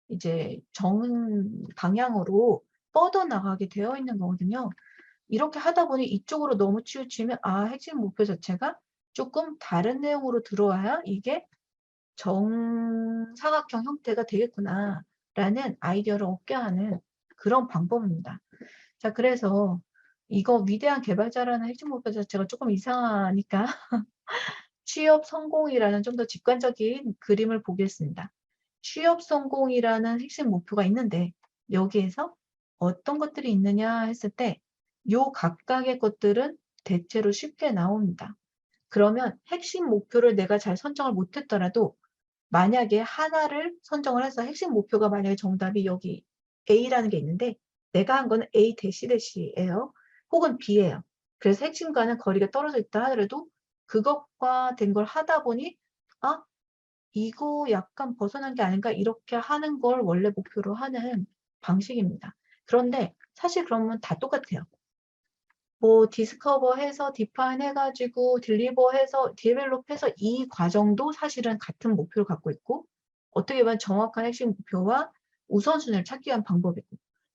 이제 정 방향으로 뻗어나가게 되어 있는 거거든요. 이렇게 하다 보니 이쪽으로 너무 치우치면 핵심 목표 자체가 조금 다른 내용으로 들어와야 이게 정사각형 형태가 되겠구나라는 아이디어를 얻게 하는 그런 방법입니다. 자, 그래서 이거 위대한 개발자라는 핵심 목표 자체가 조금 이상하니까 취업 성공이라는 좀 더 직관적인 그림을 보겠습니다. 취업 성공이라는 핵심 목표가 있는데 여기에서 어떤 것들이 있느냐 했을 때 요 각각의 것들은 대체로 쉽게 나옵니다. 그러면 핵심 목표를 내가 잘 선정을 못했더라도 만약에 하나를 선정을 해서 핵심 목표가 만약에 정답이 여기 A라는 게 있는데 내가 한 거는 A 대시 대시예요. 혹은 B예요. 그래서 핵심과는 거리가 떨어져 있다 하더라도 그것과 된 걸 하다 보니 이거 약간 벗어난 게 아닌가 이렇게 하는 걸 원래 목표로 하는 방식입니다. 그런데 사실 그러면 다 똑같아요. 뭐 디스커버 해서 디파인 해가지고 딜리버 해서 디벨롭 해서 이 과정도 사실은 같은 목표를 갖고 있고 어떻게 보면 정확한 핵심 목표와 우선순위를 찾기 위한 방법이고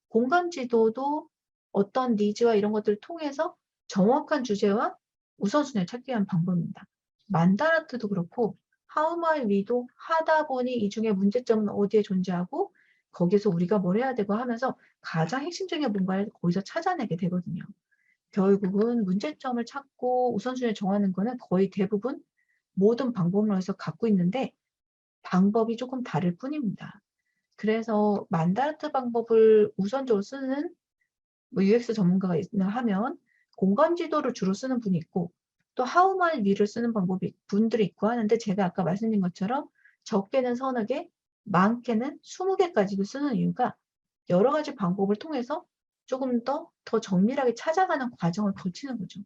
공간 지도도 어떤 니즈와 이런 것들을 통해서 정확한 주제와 우선순위를 찾기 위한 방법입니다. 만다라트도 그렇고 How My We도 하다 보니 이 중에 문제점은 어디에 존재하고 거기서 우리가 뭘 해야 되고 하면서 가장 핵심적인 뭔가를 거기서 찾아내게 되거든요. 결국은 문제점을 찾고 우선순위를 정하는 거는 거의 대부분 모든 방법론에서 갖고 있는데 방법이 조금 다를 뿐입니다. 그래서 만다르트 방법을 우선적으로 쓰는 뭐 UX 전문가가 있나 하면 공간 지도를 주로 쓰는 분이 있고 또 How My We를 쓰는 분들이 있고 하는데 제가 아까 말씀드린 것처럼 적게는 서너 개, 많게는 20개까지도 쓰는 이유가 여러 가지 방법을 통해서 조금 더 정밀하게 찾아가는 과정을 거치는 거죠.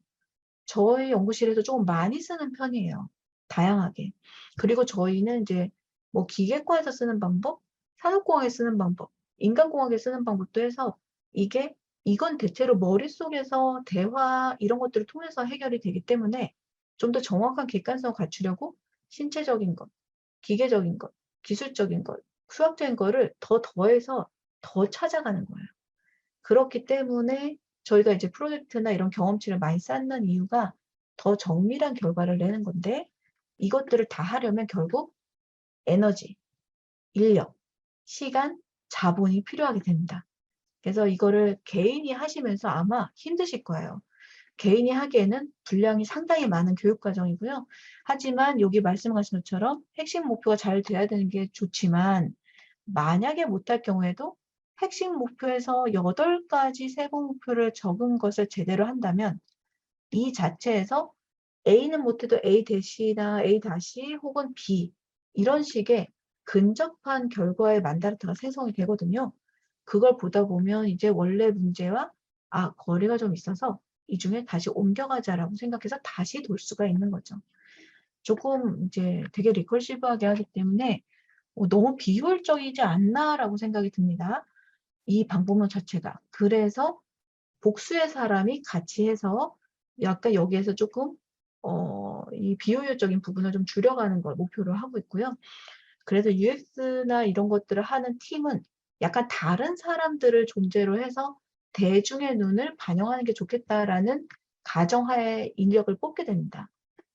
저희 연구실에서 조금 많이 쓰는 편이에요. 다양하게. 그리고 저희는 이제 뭐 기계과에서 쓰는 방법, 산업공학에 쓰는 방법, 인간공학에 쓰는 방법도 해서 이게 이건 대체로 머릿속에서 대화 이런 것들을 통해서 해결이 되기 때문에 좀 더 정확한 객관성을 갖추려고 신체적인 것, 기계적인 것, 기술적인 것, 수학적인 거를 더 더해서 더 찾아가는 거예요. 그렇기 때문에 저희가 이제 프로젝트나 이런 경험치를 많이 쌓는 이유가 더 정밀한 결과를 내는 건데 이것들을 다 하려면 결국 에너지, 인력, 시간, 자본이 필요하게 됩니다. 그래서 이거를 개인이 하시면서 아마 힘드실 거예요. 개인이 하기에는 분량이 상당히 많은 교육 과정이고요. 하지만 여기 말씀하신 것처럼 핵심 목표가 잘 돼야 되는 게 좋지만 만약에 못할 경우에도 핵심 목표에서 8가지 세부 목표를 적은 것을 제대로 한다면 이 자체에서 A는 못해도 A 대시나 A 다시 혹은 B 이런 식의 근접한 결과의 만다르트가 생성이 되거든요. 그걸 보다 보면 이제 원래 문제와 거리가 좀 있어서 이 중에 다시 옮겨가자라고 생각해서 다시 돌 수가 있는 거죠. 조금 이제 되게 리커시브하게 하기 때문에 너무 비효율적이지 않나라고 생각이 듭니다. 이 방법론 자체가. 그래서 복수의 사람이 같이 해서 약간 여기에서 조금 이 비효율적인 부분을 좀 줄여가는 걸 목표로 하고 있고요. 그래서 UX나 이런 것들을 하는 팀은 약간 다른 사람들을 존재로 해서 대중의 눈을 반영하는 게 좋겠다라는 가정하에 인력을 뽑게 됩니다.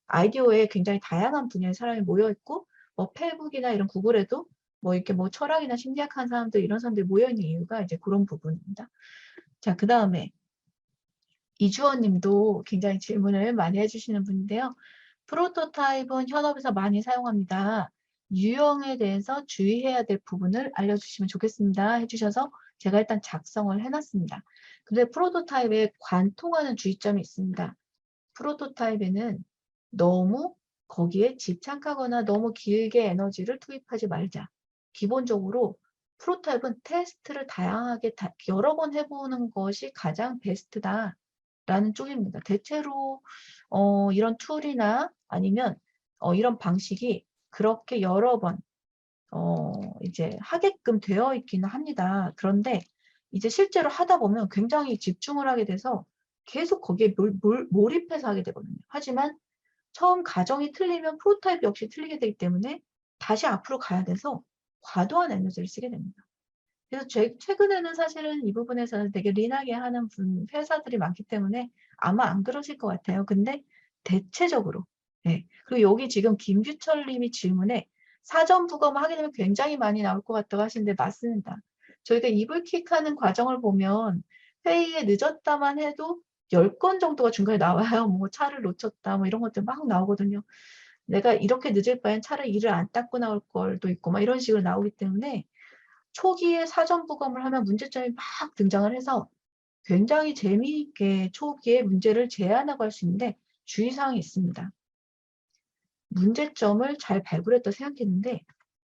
아이디어에 굉장히 다양한 분야의 사람이 모여 있고 페이북이나 이런 구글에도 이렇게 철학이나 심리학하는 사람들 이런 사람들이 모여 있는 이유가 이제 그런 부분입니다. 자, 그다음에 이주원 님도 굉장히 질문을 많이 해주시는 분인데요. 프로토타입은 현업에서 많이 사용합니다. 유형에 대해서 주의해야 될 부분을 알려주시면 좋겠습니다. 해주셔서 제가 일단 작성을 해놨습니다. 근데 프로토타입에 관통하는 주의점이 있습니다. 프로토타입에는 너무 거기에 집착하거나 너무 길게 에너지를 투입하지 말자. 기본적으로 프로토타입은 테스트를 다양하게 여러 번 해보는 것이 가장 베스트다. 라는 쪽입니다. 대체로 이런 툴이나 아니면 이런 방식이 그렇게 여러 번 이제 하게끔 되어 있기는 합니다. 그런데 이제 실제로 하다 보면 굉장히 집중을 하게 돼서 계속 거기에 몰입해서 하게 되거든요. 하지만 처음 가정이 틀리면 프로타입 역시 틀리게 되기 때문에 다시 앞으로 가야 돼서 과도한 에너지를 쓰게 됩니다. 그래서 최근에는 사실은 이 부분에서는 되게 린하게 하는 회사들이 많기 때문에 아마 안 그러실 것 같아요. 근데 대체적으로 네. 그리고 여기 지금 김규철 님이 질문에 사전 부검 하게 되면 굉장히 많이 나올 것 같다고 하시는데 맞습니다. 저희가 이불킥하는 과정을 보면 회의에 늦었다만 해도 10건 정도가 중간에 나와요. 차를 놓쳤다 이런 것들 막 나오거든요. 내가 이렇게 늦을 바엔 차를 이를 안 닦고 나올 걸도 있고 이런 식으로 나오기 때문에 초기에 사전 부검을 하면 문제점이 막 등장을 해서 굉장히 재미있게 초기에 문제를 제안하고 할 수 있는데 주의사항이 있습니다. 문제점을 잘 발굴했다 생각했는데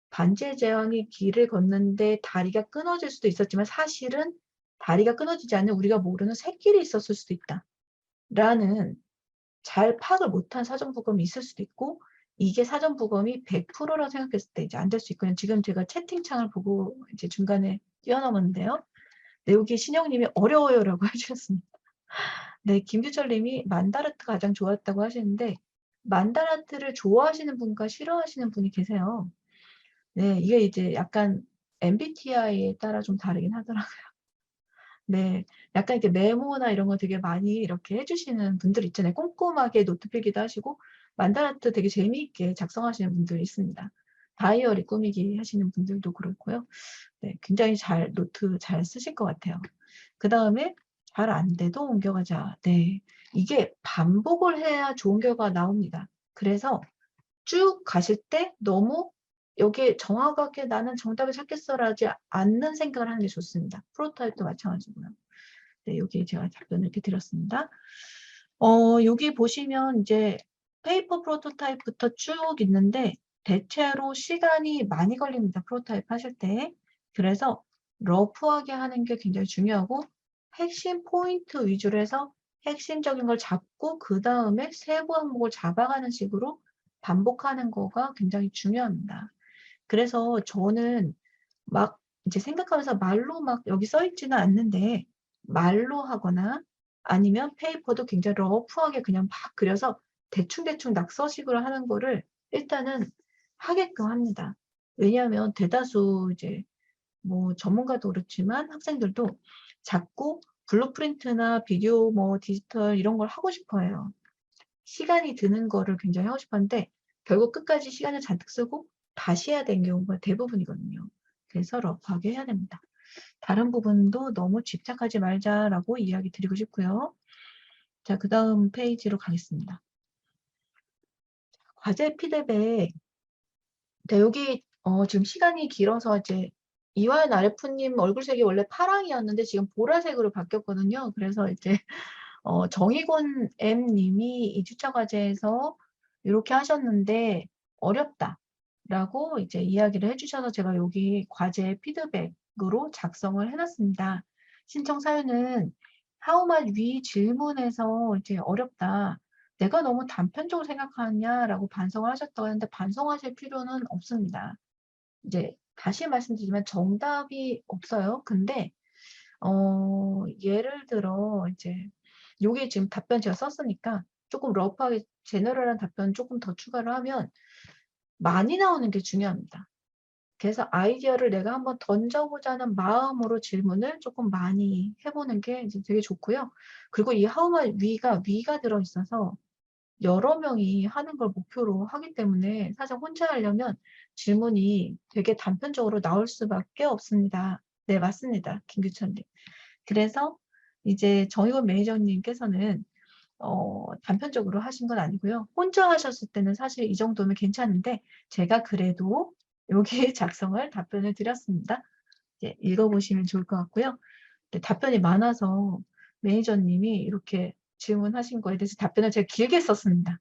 반지의 제왕이 길을 걷는데 다리가 끊어질 수도 있었지만 사실은 다리가 끊어지지 않는 우리가 모르는 새길이 있었을 수도 있다. 라는 잘 파악을 못한 사전 부검이 있을 수도 있고 이게 사전 부검이 100%라고 생각했을 때 이제 안 될 수 있고요. 지금 제가 채팅창을 보고 이제 중간에 뛰어넘었는데요. 네, 여기 신영님이 어려워요라고 해주셨습니다. 네, 김규철님이 만다르트 가장 좋았다고 하시는데 만다르트를 좋아하시는 분과 싫어하시는 분이 계세요. 네, 이게 이제 약간 MBTI에 따라 좀 다르긴 하더라고요. 네, 약간 이렇게 메모나 이런 거 되게 많이 이렇게 해주시는 분들 있잖아요. 꼼꼼하게 노트 필기도 하시고 만다르트 되게 재미있게 작성하시는 분들이 있습니다. 다이어리 꾸미기 하시는 분들도 그렇고요. 네, 굉장히 노트 잘 쓰실 것 같아요. 그 다음에 잘 안 돼도 옮겨가자. 네, 이게 반복을 해야 좋은 결과가 나옵니다. 그래서 쭉 가실 때 너무 여기에 정확하게 나는 정답을 찾겠어라지 않는 생각을 하는 게 좋습니다. 프로타입도 마찬가지고요. 네, 여기 제가 답변을 이렇게 드렸습니다. 여기 보시면 이제 페이퍼 프로토타입부터 쭉 있는데 대체로 시간이 많이 걸립니다. 프로토타입 하실 때. 그래서 러프하게 하는 게 굉장히 중요하고 핵심 포인트 위주로 해서 핵심적인 걸 잡고 그 다음에 세부 항목을 잡아가는 식으로 반복하는 거가 굉장히 중요합니다. 그래서 저는 막 이제 생각하면서 말로 막 여기 써 있지는 않는데 말로 하거나 아니면 페이퍼도 굉장히 러프하게 그냥 막 그려서 대충대충 낙서식으로 하는 거를 일단은 하게끔 합니다. 왜냐하면 대다수 이제 뭐 전문가도 그렇지만 학생들도 자꾸 블루프린트나 비디오 뭐 디지털 이런 걸 하고 싶어 해요. 시간이 드는 거를 굉장히 하고 싶어 하는데 결국 끝까지 시간을 잔뜩 쓰고 다시 해야 되는 경우가 대부분이거든요. 그래서 러프하게 해야 됩니다. 다른 부분도 너무 집착하지 말자라고 이야기 드리고 싶고요. 자, 그다음 페이지로 가겠습니다. 과제 피드백. 네, 여기 지금 시간이 길어서 이제 이화연 RF님 얼굴색이 원래 파랑이었는데 지금 보라색으로 바뀌었거든요. 그래서 이제 정희곤 M님이 이 주차 과제에서 이렇게 하셨는데 어렵다라고 이제 이야기를 해주셔서 제가 여기 과제 피드백으로 작성을 해놨습니다. 신청 사연은 How much 위 질문에서 이제 어렵다. 내가 너무 단편적으로 생각하냐라고 반성을 하셨다고 했는데 반성하실 필요는 없습니다. 이제 다시 말씀드리지만 정답이 없어요. 근데 예를 들어 이제 요게 지금 답변 제가 썼으니까 조금 러프하게 제너럴한 답변 조금 더 추가를 하면 많이 나오는 게 중요합니다. 그래서 아이디어를 내가 한번 던져보자는 마음으로 질문을 조금 많이 해보는 게 이제 되게 좋고요. 그리고 이 how much 위가 들어있어서 여러 명이 하는 걸 목표로 하기 때문에 사실 혼자 하려면 질문이 되게 단편적으로 나올 수밖에 없습니다. 네, 맞습니다. 김규천님. 그래서 이제 정의원 매니저님께서는 단편적으로 하신 건 아니고요. 혼자 하셨을 때는 사실 이 정도면 괜찮은데 제가 그래도 여기에 작성을 답변을 드렸습니다. 이제 읽어보시면 좋을 것 같고요. 네, 답변이 많아서 매니저님이 이렇게 질문하신 거에 대해서 답변을 제가 길게 썼습니다.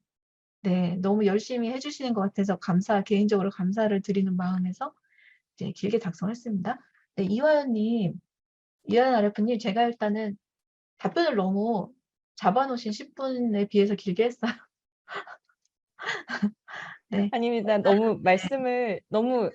네, 너무 열심히 해주시는 것 같아서 개인적으로 감사를 드리는 마음에서 이제 길게 작성했습니다. 네, 이화연님, 이화연 RF님, 제가 일단은 답변을 너무 잡아놓으신 10분에 비해서 길게 했어요. 네. 아닙니다. 너무 말씀을 너무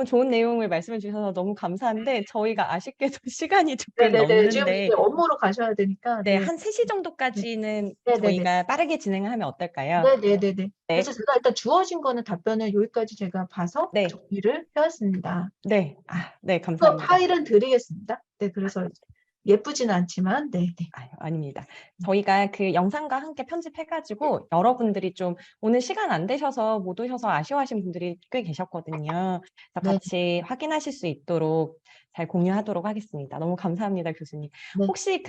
좋은 내용을 말씀해 주셔서 너무 감사한데 저희가 아쉽게도 시간이 조금 네네네. 지금 이제 넘는데 업무로 가셔야 되니까, 네, 네. 한 3시 네. 정도까지는 네네네. 저희가 빠르게 진행을 하면 어떨까요? 네네네네. 그래서 네. 제가 일단 주어진 거는 답변을 여기까지 제가 봐서 네. 정리를 해왔습니다. 네. 네, 또 감사합니다. 파일은 드리겠습니다. 네, 그래서 예쁘지는 않지만, 네네. 아유, 아닙니다. 저희가 그 영상과 함께 편집해 가지고 여러분들이 좀 오늘 시간 안 되셔서 못 오셔서 아쉬워하신 분들이 꽤 계셨거든요. 그래서 네, 같이 확인하실 수 있도록 잘 공유하도록 하겠습니다. 너무 감사합니다, 교수님. 네, 혹시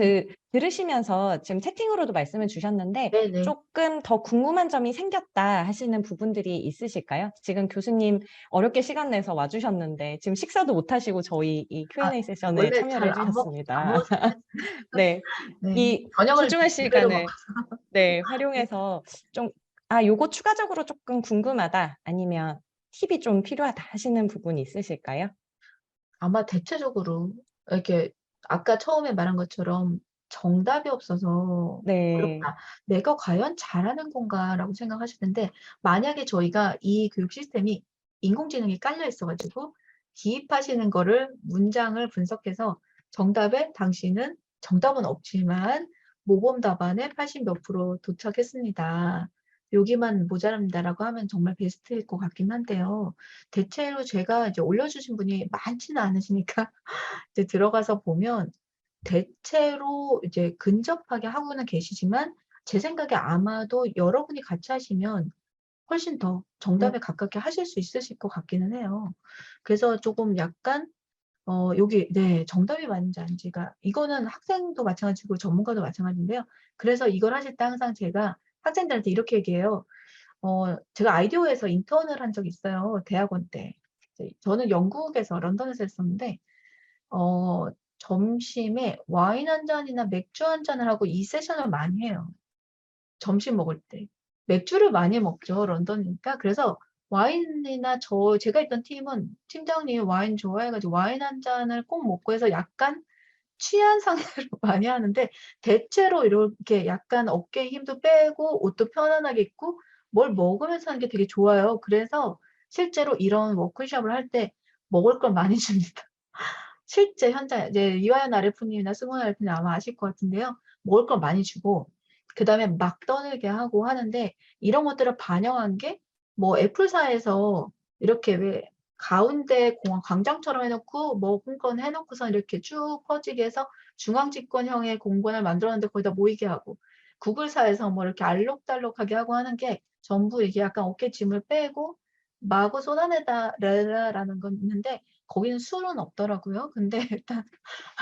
들으시면서 지금 채팅으로도 말씀을 주셨는데 네네. 조금 더 궁금한 점이 생겼다 하시는 부분들이 있으실까요? 지금 교수님 어렵게 시간 내서 와 주셨는데 지금 식사도 못 하시고 저희 이 아, Q&A 세션에 원래 참여를 잘 해 안 주셨습니다. 먹었으면 했어요. 네. 네. 이 저녁을 소중한 제대로 먹 시간을 네, 활용해서 좀 요거 추가적으로 조금 궁금하다 아니면 팁이 좀 필요하다 하시는 부분이 있으실까요? 아마 대체적으로 이렇게 아까 처음에 말한 것처럼 정답이 없어서 네. 어렵다. '내가 과연 잘하는 건가?'라고 생각하실 텐데 만약에 저희가 이 교육 시스템이 인공지능이 깔려 있어 가지고 기입하시는 거를 문장을 분석해서 정답에 당신은 정답은 없지만 모범 답안에 80 몇 프로 도착했습니다. 여기만 모자랍니다라고 하면 정말 베스트일 것 같긴 한데요. 대체로 제가 이제 올려주신 분이 많지는 않으시니까 이제 들어가서 보면 대체로 이제 근접하게 하고는 계시지만 제 생각에 아마도 여러분이 같이 하시면 훨씬 더 음. 정답에 가깝게 하실 수 있으실 것 같기는 해요. 그래서 조금 약간 여기 네 정답이 맞는지 아닌지가 이거는 학생도 마찬가지고 전문가도 마찬가지인데요. 그래서 이걸 하실 때 항상 제가 학생들한테 이렇게 얘기해요. 제가 아이디어에서 인턴을 한 적이 있어요, 대학원 때. 이제 저는 영국에서 런던에서 했었는데 점심에 와인 한 잔이나 맥주 한 잔을 하고 이 세션을 많이 해요, 점심 먹을 때. 맥주를 많이 먹죠, 런던이니까. 그래서 와인이나 제가 있던 팀은 팀장님이 와인 좋아해 가지고 와인 한 잔을 꼭 먹고 해서 약간 취한 상태로 많이 하는데 대체로 이렇게 약간 어깨에 힘도 빼고 옷도 편안하게 입고 뭘 먹으면서 하는 게 되게 좋아요. 그래서 실제로 이런 워크숍을 할 때 먹을 걸 많이 줍니다. 실제 현장 이제 이화연 RF님이나 승원 RF님 아마 아실 것 같은데요. 먹을 걸 많이 주고 그다음에 막 떠들게 하고 하는데 이런 것들을 반영한 게 뭐 애플사에서 이렇게 왜 가운데 공원 광장처럼 해 놓고 먹은 건 해 놓고서 이렇게 쭉 퍼지게 해서 중앙집권형의 공간을 만들었는데 거기다 모이게 하고 구글사에서 뭐 이렇게 알록달록하게 하고 하는 게 전부 이게 약간 어깨짐을 빼고 마구 쏟아내다라는 건 있는데 거기는 술은 없더라고요. 근데 일단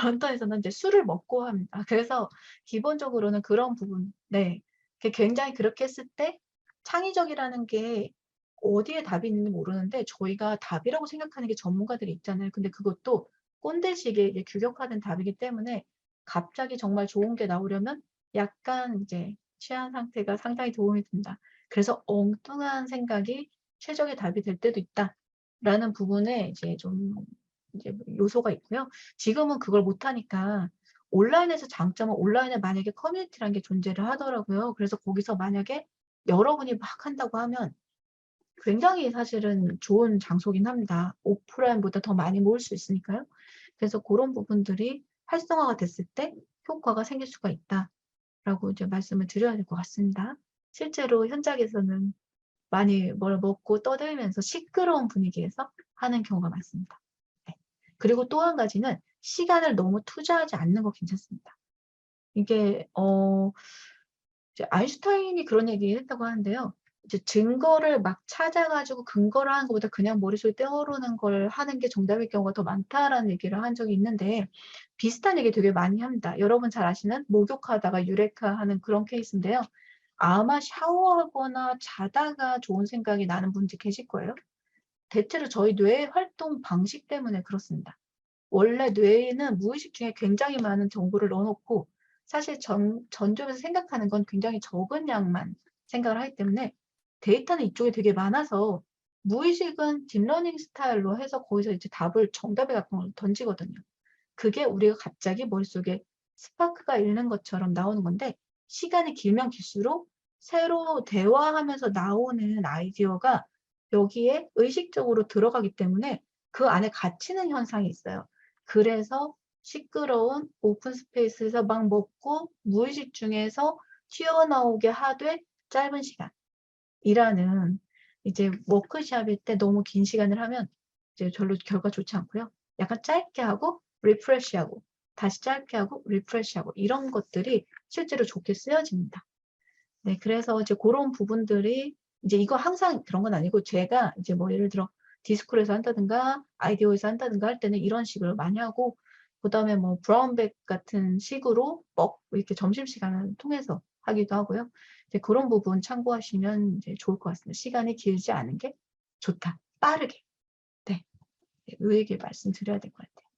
런던에서는 이제 술을 먹고 합니다. 그래서 기본적으로는 그런 부분 네. 굉장히 그렇게 했을 때 창의적이라는 게 어디에 답이 있는지 모르는데 저희가 답이라고 생각하는 게 전문가들이 있잖아요. 근데 그것도 꼰대식의 이제 규격화된 답이기 때문에 갑자기 정말 좋은 게 나오려면 약간 이제 취한 상태가 상당히 도움이 된다. 그래서 엉뚱한 생각이 최적의 답이 될 때도 있다라는 부분에 이제 좀 이제 요소가 있고요. 지금은 그걸 못 하니까 온라인에서 장점은 온라인에 만약에 커뮤니티라는 게 존재를 하더라고요. 그래서 거기서 만약에 여러분이 막 한다고 하면 굉장히 사실은 좋은 장소긴 합니다. 오프라인보다 더 많이 모을 수 있으니까요. 그래서 고런 부분들이 활성화가 됐을 때 효과가 생길 수가 있다라고 이제 말씀을 드려야 될 것 같습니다. 실제로 현장에서는 많이 뭘 먹고 떠들면서 시끄러운 분위기에서 하는 경우가 많습니다. 네. 그리고 또 한 가지는 시간을 너무 투자하지 않는 거 괜찮습니다. 이게 이제 아인슈타인이 그런 얘기를 했다고 하는데요. 이제 증거를 막 찾아 가지고 근거를 하는 것보다 그냥 머릿속에 떠오르는 걸 하는 게 정답일 경우가 더 많다라는 얘기를 한 적이 있는데 비슷한 얘기 되게 많이 합니다. 여러분 잘 아시는 목욕하다가 유레카하는 그런 케이스인데요. 아마 샤워하거나 자다가 좋은 생각이 나는 분들이 계실 거예요. 대체로 저희 뇌의 활동 방식 때문에 그렇습니다. 원래 뇌에는 무의식 중에 굉장히 많은 정보를 넣어 놓고 사실 전점에서 생각하는 건 굉장히 적은 양만 생각을 하기 때문에 데이터는 이쪽에 되게 많아서 무의식은 딥러닝 스타일로 해서 거기서 이제 답을 정답에 가까운 걸 던지거든요. 그게 우리가 갑자기 머릿속에 스파크가 일는 것처럼 나오는 건데 시간이 길면 길수록 새로 대화하면서 나오는 아이디어가 여기에 의식적으로 들어가기 때문에 그 안에 갇히는 현상이 있어요. 그래서 시끄러운 오픈 스페이스에서 막 먹고 무의식 중에서 튀어나오게 하되 짧은 시간이라는 이제 워크숍일 때 너무 긴 시간을 하면 이제 별로 결과 좋지 않고요. 약간 짧게 하고 리프레시하고 다시 짧게 하고 리프레시하고 이런 것들이 실제로 좋게 쓰여집니다. 네, 그래서 이제 고런 부분들이 이제 이거 항상 그런 건 아니고 제가 이제 뭐 예를 들어 디스코드에서 한다든가 아이디어에서 한다든가 할 때는 이런 식으로 많이 하고 그다음에 뭐 브라운백 같은 식으로 이렇게 점심시간을 통해서 하기도 하고요. 이제 그런 부분 참고하시면 이제 좋을 것 같습니다. 시간이 길지 않은 게 좋다. 빠르게. 네. 네, 요 얘기를 말씀드려야 될 것 같아요.